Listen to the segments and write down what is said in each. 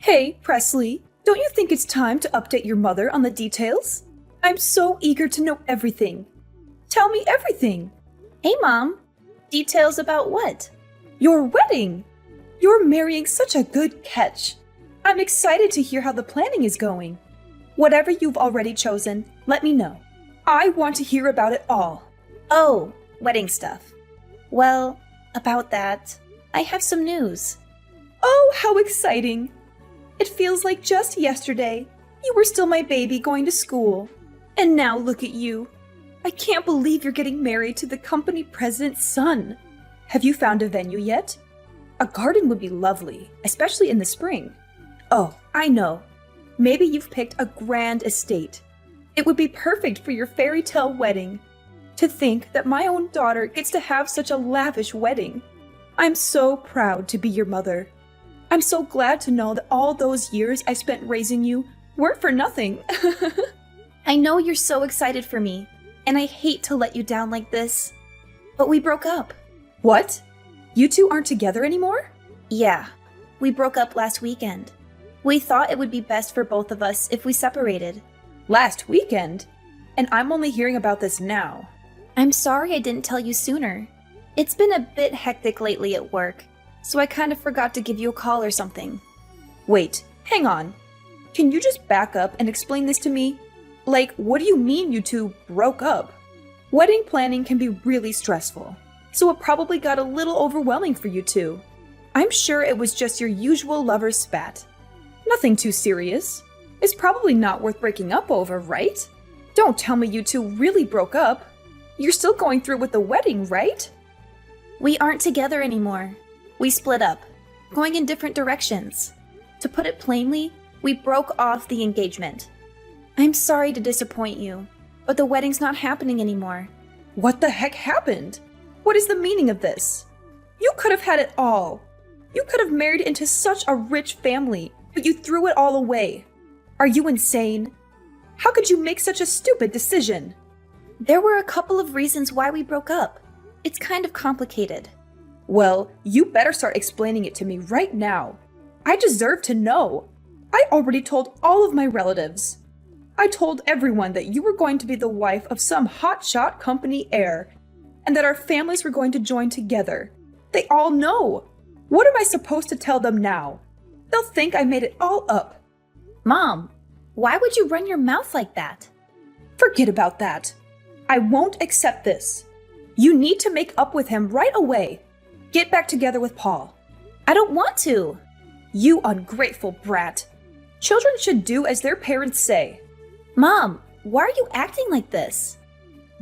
Hey, Presley, don't you think it's time to update your mother on the details? I'm so eager to know everything. Tell me everything. Hey, Mom. Details about what? Your wedding! You're marrying such a good catch. I'm excited to hear how the planning is going. Whatever you've already chosen, let me know. I want to hear about it all. Oh, wedding stuff. Well, about that, I have some news. Oh, how exciting! It feels like just yesterday you were still my baby going to school. And now look at you. I can't believe you're getting married to the company president's son. Have you found a venue yet? A garden would be lovely, especially in the spring. Oh, I know. Maybe you've picked a grand estate. It would be perfect for your fairy tale wedding. To think that my own daughter gets to have such a lavish wedding. I'm so proud to be your mother. I'm so glad to know that all those years I spent raising you weren't for nothing. I know you're so excited for me, and I hate to let you down like this. But we broke up. What? You two aren't together anymore? Yeah, we broke up last weekend. We thought it would be best for both of us if we separated. Last weekend? And I'm only hearing about this now. I'm sorry I didn't tell you sooner. It's been a bit hectic lately at work, so I kind of forgot to give you a call or something. Wait, hang on. Can you just back up and explain this to me? Like, what do you mean you two broke up? Wedding planning can be really stressful, so it probably got a little overwhelming for you two. I'm sure it was just your usual lover's spat. Nothing too serious. It's probably not worth breaking up over, right? Don't tell me you two really broke up. You're still going through with the wedding, right? We aren't together anymore. We split up, going in different directions. To put it plainly, we broke off the engagement. I'm sorry to disappoint you, but the wedding's not happening anymore. What the heck happened? What is the meaning of this? You could have had it all. You could have married into such a rich family, but you threw it all away. Are you insane? How could you make such a stupid decision? There were a couple of reasons why we broke up. It's kind of complicated. Well, you better start explaining it to me right now. I deserve to know. I already told all of my relatives. I told everyone that you were going to be the wife of some hotshot company heir, and that our families were going to join together. They all know. What am I supposed to tell them now? They'll think I made it all up. Mom, why would you run your mouth like that? Forget about that. I won't accept this. You need to make up with him right away. Get back together with Paul. I don't want to. You ungrateful brat. Children should do as their parents say. Mom, why are you acting like this?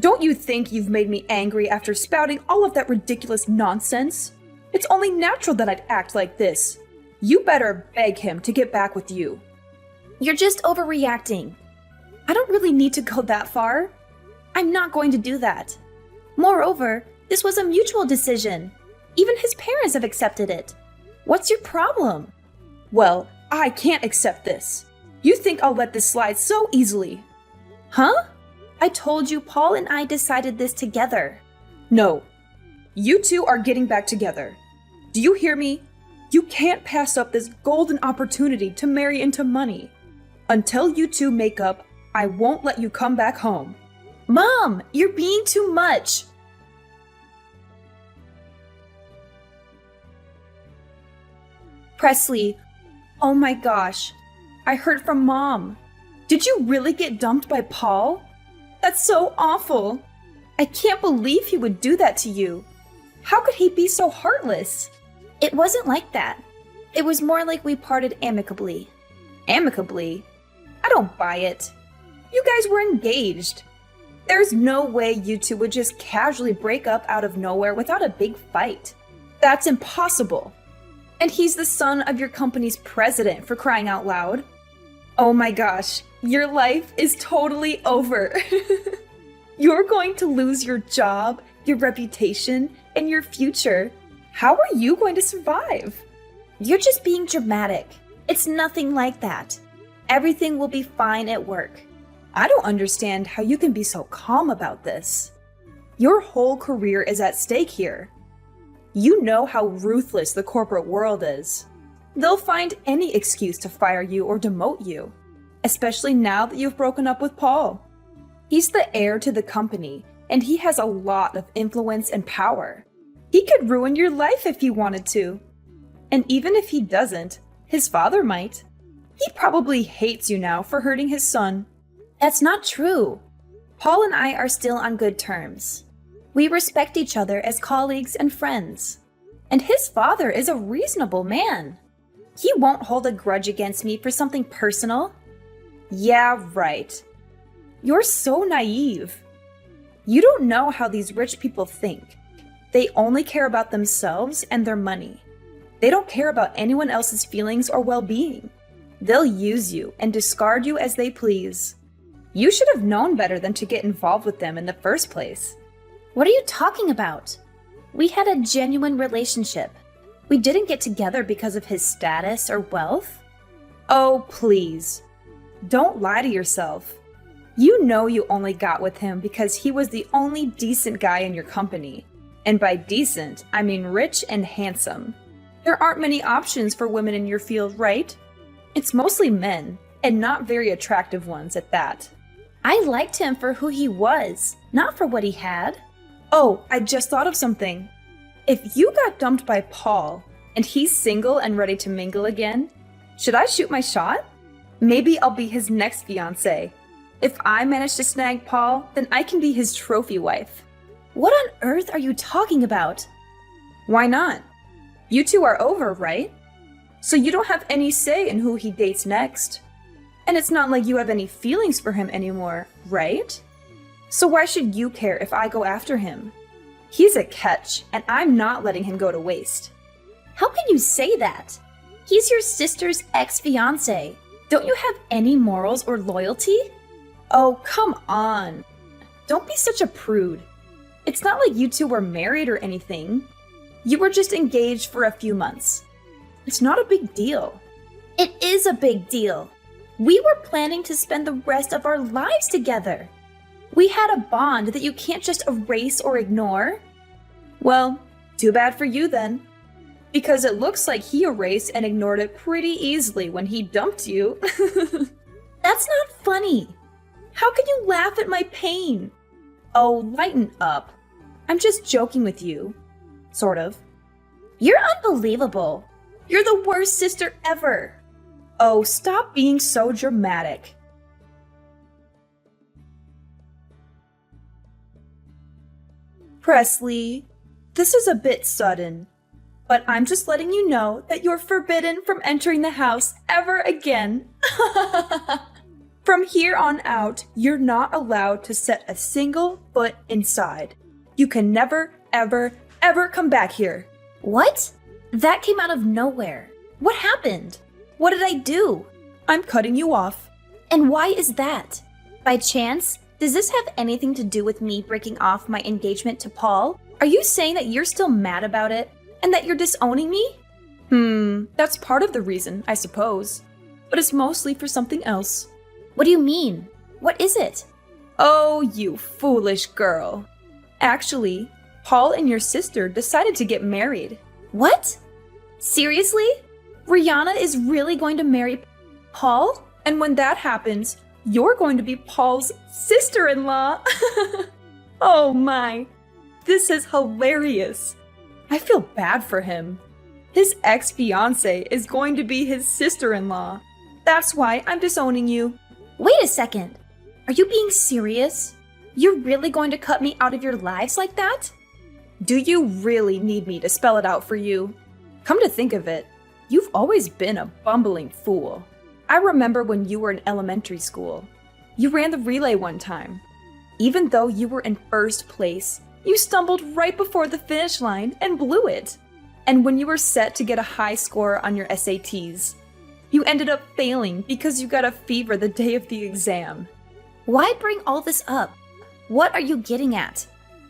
Don't you think you've made me angry after spouting all of that ridiculous nonsense? It's only natural that I'd act like this. You better beg him to get back with you. You're just overreacting. I don't really need to go that far. I'm not going to do that. Moreover, this was a mutual decision. Even his parents have accepted it. What's your problem? Well, I can't accept this. You think I'll let this slide so easily? Huh? I told you Paul and I decided this together. No. You two are getting back together. Do you hear me? You can't pass up this golden opportunity to marry into money. Until you two make up, I won't let you come back home. Mom, you're being too much. Presley, oh my gosh. I heard from Mom. Did you really get dumped by Paul? That's so awful. I can't believe he would do that to you. How could he be so heartless? It wasn't like that. It was more like we parted amicably. Amicably? I don't buy it. You guys were engaged. There's no way you two would just casually break up out of nowhere without a big fight. That's impossible. And he's the son of your company's president, for crying out loud. Oh my gosh, your life is totally over. You're going to lose your job, your reputation, and your future. How are you going to survive? You're just being dramatic. It's nothing like that. Everything will be fine at work. I don't understand how you can be so calm about this. Your whole career is at stake here. You know how ruthless the corporate world is. They'll find any excuse to fire you or demote you, especially now that you've broken up with Paul. He's the heir to the company, and he has a lot of influence and power. He could ruin your life if he wanted to. And even if he doesn't, his father might. He probably hates you now for hurting his son. That's not true. Paul and I are still on good terms. We respect each other as colleagues and friends. And his father is a reasonable man. He won't hold a grudge against me for something personal. Yeah, right. You're so naive. You don't know how these rich people think. They only care about themselves and their money. They don't care about anyone else's feelings or well-being. They'll use you and discard you as they please. You should have known better than to get involved with them in the first place. What are you talking about? We had a genuine relationship. We didn't get together because of his status or wealth. Oh, please. Don't lie to yourself. You know you only got with him because he was the only decent guy in your company. And by decent, I mean rich and handsome. There aren't many options for women in your field, right? It's mostly men, and not very attractive ones at that. I liked him for who he was, not for what he had. Oh, I just thought of something. If you got dumped by Paul, and he's single and ready to mingle again, should I shoot my shot? Maybe I'll be his next fiancé. If I manage to snag Paul, then I can be his trophy wife. What on earth are you talking about? Why not? You two are over, right? So you don't have any say in who he dates next. And it's not like you have any feelings for him anymore, right? So why should you care if I go after him? He's a catch, and I'm not letting him go to waste. How can you say that? He's your sister's ex-fiancé. Don't you have any morals or loyalty? Oh, come on. Don't be such a prude. It's not like you two were married or anything. You were just engaged for a few months. It's not a big deal. It is a big deal. We were planning to spend the rest of our lives together. We had a bond that you can't just erase or ignore. Well, too bad for you then. Because it looks like he erased and ignored it pretty easily when he dumped you. That's not funny. How can you laugh at my pain? Oh, lighten up. I'm just joking with you. Sort of. You're unbelievable. You're the worst sister ever. Oh, stop being so dramatic. Presley, this is a bit sudden, but I'm just letting you know that you're forbidden from entering the house ever again. From here on out, you're not allowed to set a single foot inside. You can never, ever, ever come back here. What? That came out of nowhere. What happened? What did I do? I'm cutting you off. And why is that? By chance, does this have anything to do with me breaking off my engagement to Paul? Are you saying that you're still mad about it and that you're disowning me? That's part of the reason, I suppose. But it's mostly for something else. What do you mean? What is it? Oh, you foolish girl. Actually, Paul and your sister decided to get married. What? Seriously? Rihanna is really going to marry Paul? And when that happens, you're going to be Paul's sister-in-law. Oh my, this is hilarious. I feel bad for him. His ex-fiancée is going to be his sister-in-law. That's why I'm disowning you. Wait a second. Are you being serious? You're really going to cut me out of your lives like that? Do you really need me to spell it out for you? Come to think of it, you've always been a bumbling fool. I remember when you were in elementary school. You ran the relay one time. Even though you were in first place, you stumbled right before the finish line and blew it. And when you were set to get a high score on your SATs, you ended up failing because you got a fever the day of the exam. Why bring all this up? What are you getting at?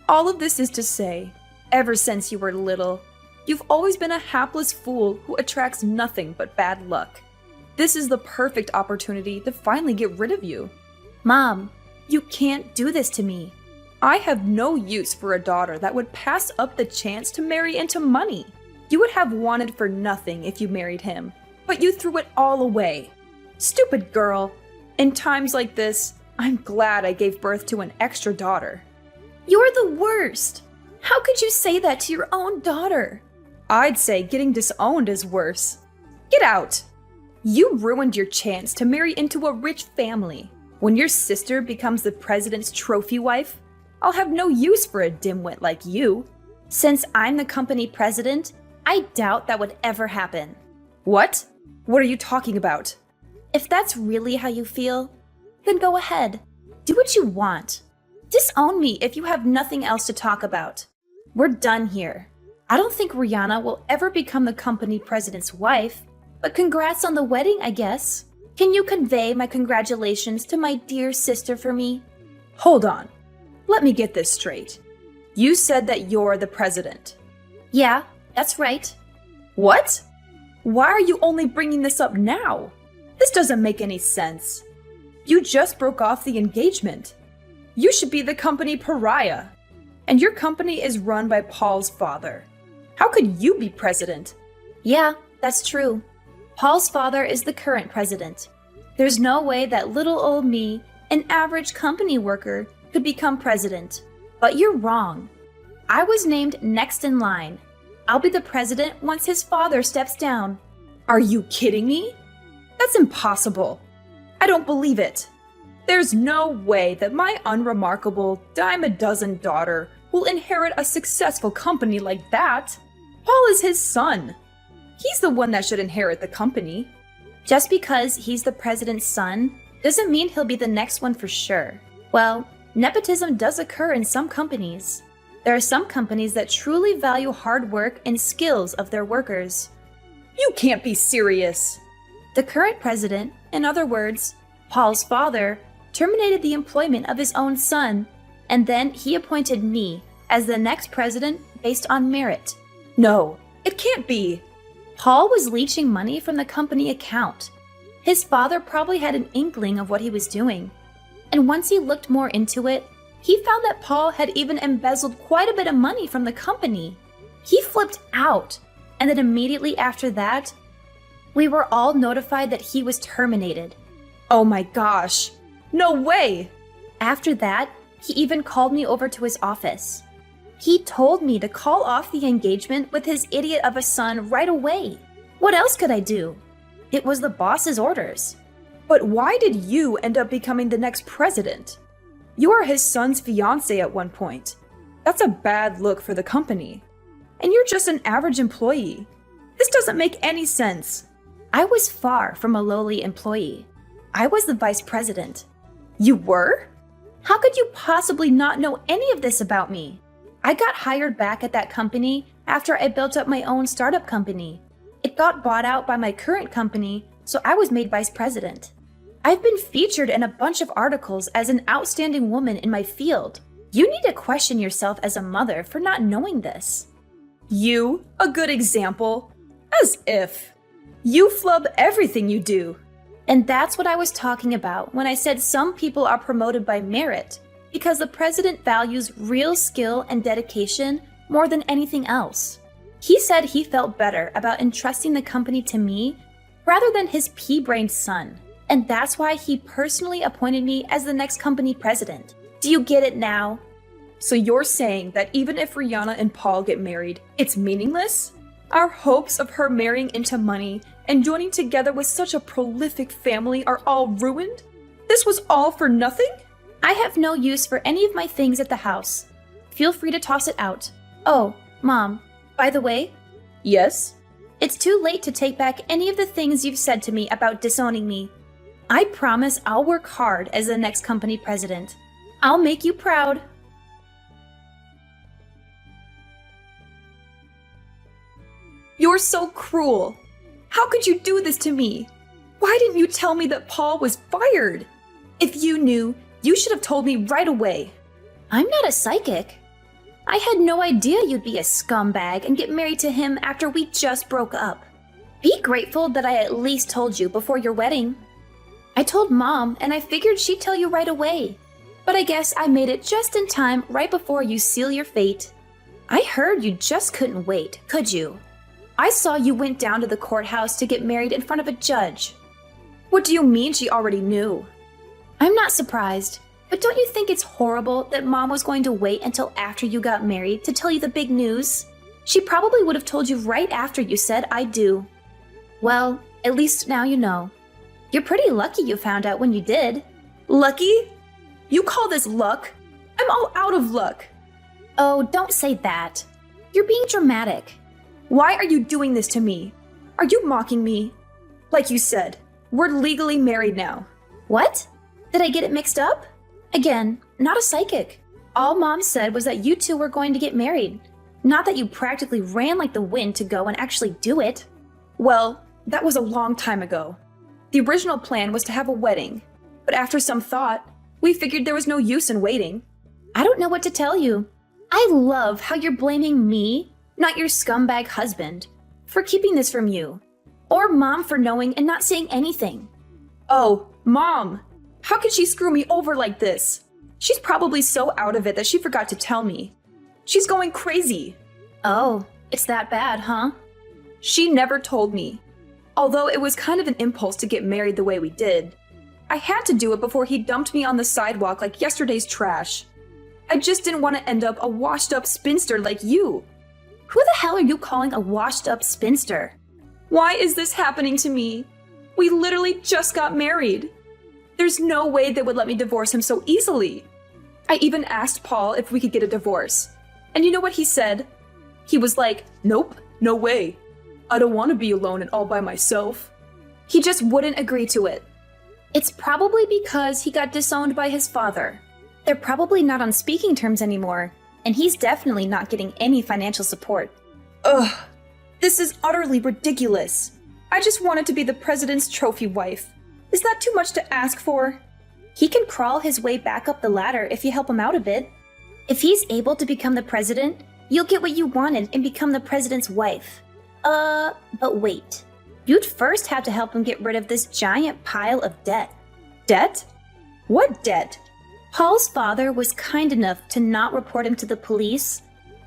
All of this is to say, ever since you were little, you've always been a hapless fool who attracts nothing but bad luck. This is the perfect opportunity to finally get rid of you. Mom, you can't do this to me. I have no use for a daughter that would pass up the chance to marry into money. You would have wanted for nothing if you married him, but you threw it all away. Stupid girl. In times like this, I'm glad I gave birth to an extra daughter. You're the worst. How could you say that to your own daughter? I'd say getting disowned is worse. Get out! You ruined your chance to marry into a rich family. When your sister becomes the president's trophy wife, I'll have no use for a dimwit like you. Since I'm the company president, I doubt that would ever happen. What? What are you talking about? If that's really how you feel, then go ahead. Do what you want. Disown me if you have nothing else to talk about. We're done here. I don't think Rihanna will ever become the company president's wife, but congrats on the wedding, I guess. Can you convey my congratulations to my dear sister for me? Hold on. Let me get this straight. You said that you're the president. Yeah, that's right. What? Why are you only bringing this up now? This doesn't make any sense. You just broke off the engagement. You should be the company pariah. And your company is run by Paul's father. How could you be president? Yeah, that's true. Paul's father is the current president. There's no way that little old me, an average company worker, could become president. But you're wrong. I was named next in line. I'll be the president once his father steps down. Are you kidding me? That's impossible. I don't believe it. There's no way that my unremarkable dime-a-dozen daughter will inherit a successful company like that. Paul is his son. He's the one that should inherit the company. Just because he's the president's son doesn't mean he'll be the next one for sure. Well, nepotism does occur in some companies. There are some companies that truly value hard work and skills of their workers. You can't be serious. The current president, in other words, Paul's father, terminated the employment of his own son, and then he appointed me as the next president based on merit. No, it can't be. Paul was leeching money from the company account. His father probably had an inkling of what he was doing. And once he looked more into it, he found that Paul had even embezzled quite a bit of money from the company. He flipped out, and then immediately after that, we were all notified that he was terminated. Oh my gosh, no way! After that, he even called me over to his office. He told me to call off the engagement with his idiot of a son right away. What else could I do? It was the boss's orders. But why did you end up becoming the next president? You were his son's fiancé at one point. That's a bad look for the company. And you're just an average employee. This doesn't make any sense. I was far from a lowly employee. I was the vice president. You were? How could you possibly not know any of this about me? I got hired back at that company after I built up my own startup company. It got bought out by my current company, so I was made vice president. I've been featured in a bunch of articles as an outstanding woman in my field. You need to question yourself as a mother for not knowing this. You, a good example? As if. You flub everything you do. And that's what I was talking about when I said some people are promoted by merit, because the president values real skill and dedication more than anything else. He said he felt better about entrusting the company to me rather than his pea-brained son. And that's why he personally appointed me as the next company president. Do you get it now? So you're saying that even if Rihanna and Paul get married, it's meaningless? Our hopes of her marrying into money and joining together with such a prolific family are all ruined? This was all for nothing? I have no use for any of my things at the house. Feel free to toss it out. Oh, Mom, by the way? Yes? It's too late to take back any of the things you've said to me about disowning me. I promise I'll work hard as the next company president. I'll make you proud. You're so cruel. How could you do this to me? Why didn't you tell me that Paul was fired? If you knew, you should have told me right away. I'm not a psychic. I had no idea you'd be a scumbag and get married to him after we just broke up. Be grateful that I at least told you before your wedding. I told Mom, and I figured she'd tell you right away. But I guess I made it just in time right before you seal your fate. I heard you just couldn't wait, could you? I saw you went down to the courthouse to get married in front of a judge. What do you mean she already knew? I'm not surprised, but don't you think it's horrible that Mom was going to wait until after you got married to tell you the big news? She probably would have told you right after you said I do. Well, at least now you know. You're pretty lucky you found out when you did. Lucky? You call this luck? I'm all out of luck. Oh, don't say that. You're being dramatic. Why are you doing this to me? Are you mocking me? Like you said, we're legally married now. What? Did I get it mixed up? Again, not a psychic. All Mom said was that you two were going to get married. Not that you practically ran like the wind to go and actually do it. Well, that was a long time ago. The original plan was to have a wedding, but after some thought, we figured there was no use in waiting. I don't know what to tell you. I love how you're blaming me, not your scumbag husband, for keeping this from you. Or Mom for knowing and not saying anything. Oh, Mom! How could she screw me over like this? She's probably so out of it that she forgot to tell me. She's going crazy. Oh, it's that bad, huh? She never told me. Although it was kind of an impulse to get married the way we did. I had to do it before he dumped me on the sidewalk like yesterday's trash. I just didn't want to end up a washed-up spinster like you. Who the hell are you calling a washed-up spinster? Why is this happening to me? We literally just got married. There's no way they would let me divorce him so easily. I even asked Paul if we could get a divorce. And you know what he said? He was like, nope, no way. I don't want to be alone and all by myself. He just wouldn't agree to it. It's probably because he got disowned by his father. They're probably not on speaking terms anymore, and he's definitely not getting any financial support. Ugh, this is utterly ridiculous. I just wanted to be the president's trophy wife. Is that too much to ask for? He can crawl his way back up the ladder if you help him out a bit. If he's able to become the president, you'll get what you wanted and become the president's wife. But wait. You'd first have to help him get rid of this giant pile of debt. Debt? What debt? Paul's father was kind enough to not report him to the police,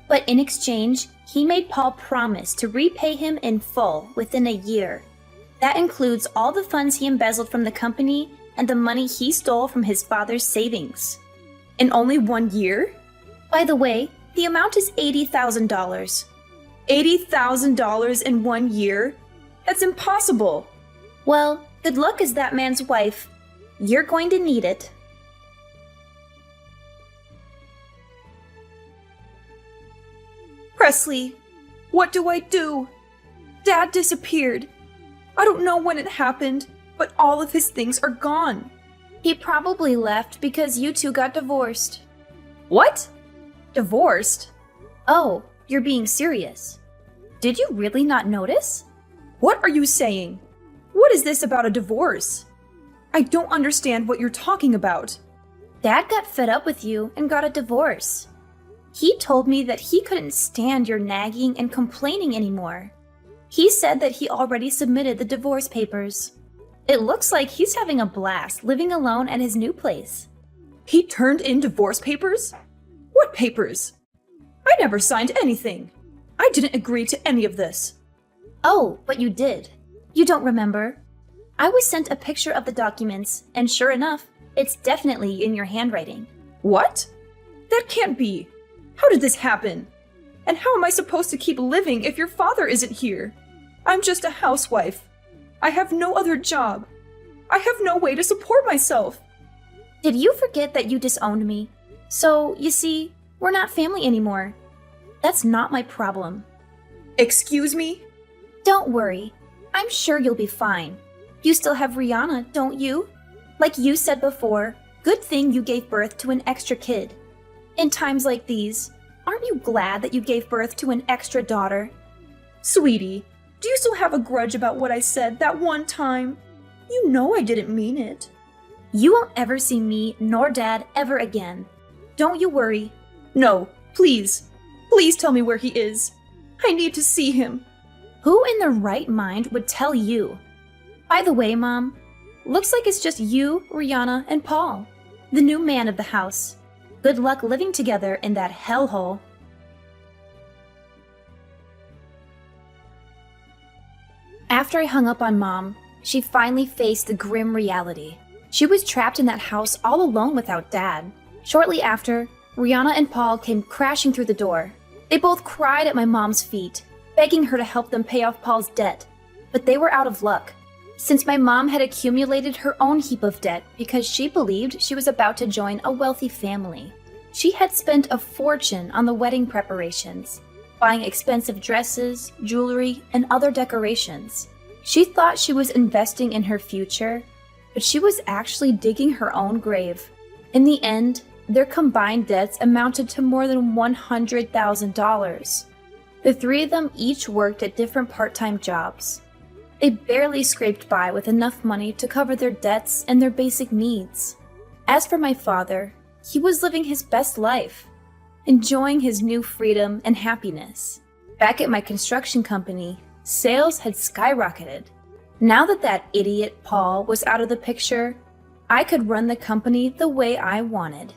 but in exchange, he made Paul promise to repay him in full within a year. That includes all the funds he embezzled from the company and the money he stole from his father's savings. In only 1 year? By the way, the amount is $80,000. $80,000 in 1 year? That's impossible. Well, good luck as that man's wife. You're going to need it. Presley, what do I do? Dad disappeared. I don't know when it happened, but all of his things are gone. He probably left because you two got divorced. What? Divorced? Oh, you're being serious. Did you really not notice? What are you saying? What is this about a divorce? I don't understand what you're talking about. Dad got fed up with you and got a divorce. He told me that he couldn't stand your nagging and complaining anymore. He said that he already submitted the divorce papers. It looks like he's having a blast living alone at his new place. He turned in divorce papers? What papers? I never signed anything. I didn't agree to any of this. Oh, but you did. You don't remember? I was sent a picture of the documents, and sure enough, it's definitely in your handwriting. What? That can't be. How did this happen? And how am I supposed to keep living if your father isn't here? I'm just a housewife. I have no other job. I have no way to support myself. Did you forget that you disowned me? So, you see, we're not family anymore. That's not my problem. Excuse me? Don't worry. I'm sure you'll be fine. You still have Rihanna, don't you? Like you said before, good thing you gave birth to an extra kid. In times like these, aren't you glad that you gave birth to an extra daughter? Sweetie, do you still have a grudge about what I said that one time? You know I didn't mean it. You won't ever see me nor Dad ever again. Don't you worry. No, please. Please tell me where he is. I need to see him. Who in their right mind would tell you? By the way, Mom, looks like it's just you, Rihanna, and Paul, the new man of the house. Good luck living together in that hellhole. After I hung up on Mom, she finally faced the grim reality. She was trapped in that house all alone without Dad. Shortly after, Rihanna and Paul came crashing through the door. They both cried at my mom's feet, begging her to help them pay off Paul's debt. But they were out of luck, since my mom had accumulated her own heap of debt because she believed she was about to join a wealthy family. She had spent a fortune on the wedding preparations, buying expensive dresses, jewelry, and other decorations. She thought she was investing in her future, but she was actually digging her own grave. In the end, their combined debts amounted to more than $100,000. The three of them each worked at different part-time jobs. They barely scraped by with enough money to cover their debts and their basic needs. As for my father, he was living his best life, enjoying his new freedom and happiness. Back at my construction company, sales had skyrocketed. Now that idiot Paul was out of the picture, I could run the company the way I wanted.